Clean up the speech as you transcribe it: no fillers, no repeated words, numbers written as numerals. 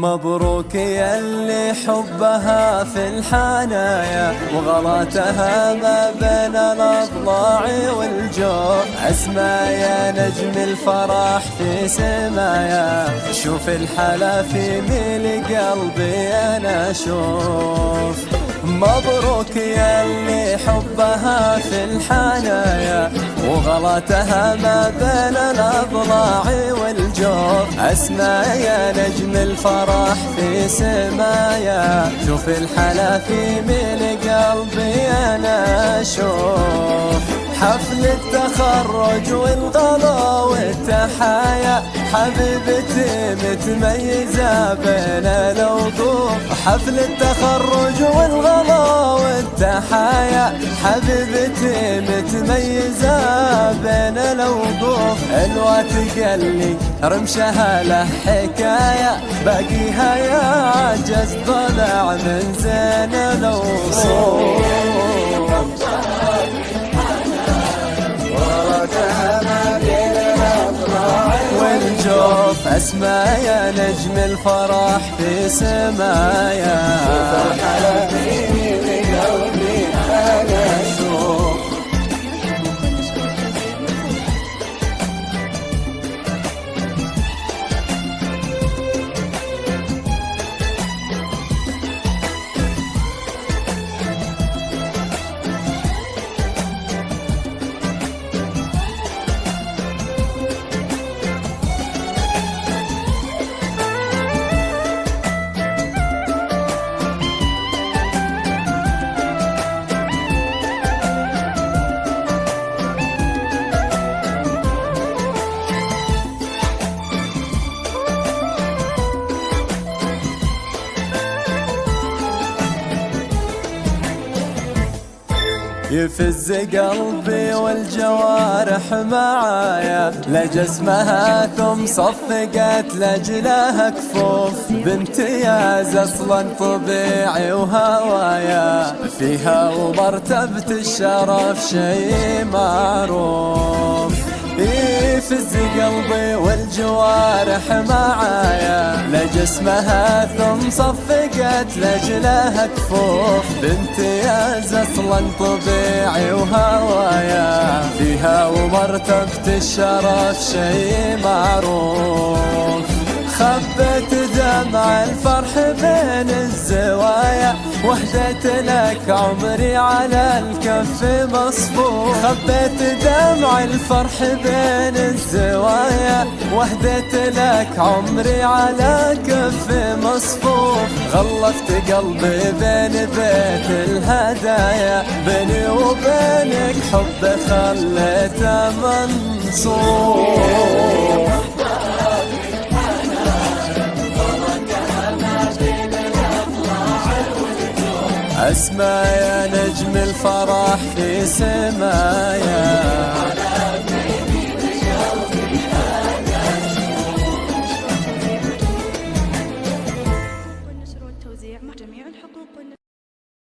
مبروك يا اللي حبها في الحنايا وغلاتها ما بين الأضلاع والجوف. أسمى يا نجم الفرح في سمايا، شوف الحلا في ميل قلبي أنا أشوف. مبروك يا اللي حبها في الحنايا وغلاتها ما بين الأضلاع والجوف. أسمى يا نجم الفرح في سمايا، شوف الحلا في ميل قلبي أنا أشوف. حفل التخرج والغلا والتحايا، حبيبتي متميزة بين الوقوف. حفل التخرج والغلا والتحايا، حبيبتي متميزة بين الوقوف. الوقت قلي رمشها له حكاية، باقيها يا عجز طلع من زين الوصوف. والجوف أسمى يا نجم الفرح في سمايا، الحلا في قلبي أنا أشوف. يفز قلبي والجوارح معايا لجسمها، ثم صفقت لجلها كفوف. بامتياز اصلا طبيعي وهوايا، فيها ومرتبة الشرف شي معروف. يفز قلبي والجوارح معايا لجسمها، ثم صفقت لجلها كفوف. بامتياز اصلا طبيعي وهوايا، فيها ومرتبة الشرف شي معروف. خبت دمع الفرح بين الزوايا، وهدت لك عمري على الكف مصفوف. خبت دمع الفرح بين الزوايا، وهدت لك عمري على كف مصفوف. غلفت قلبي بين بيت الهدايا، بيني وبينك حب خليته منصوف. أسمى يا نجم الفرح في سمايا،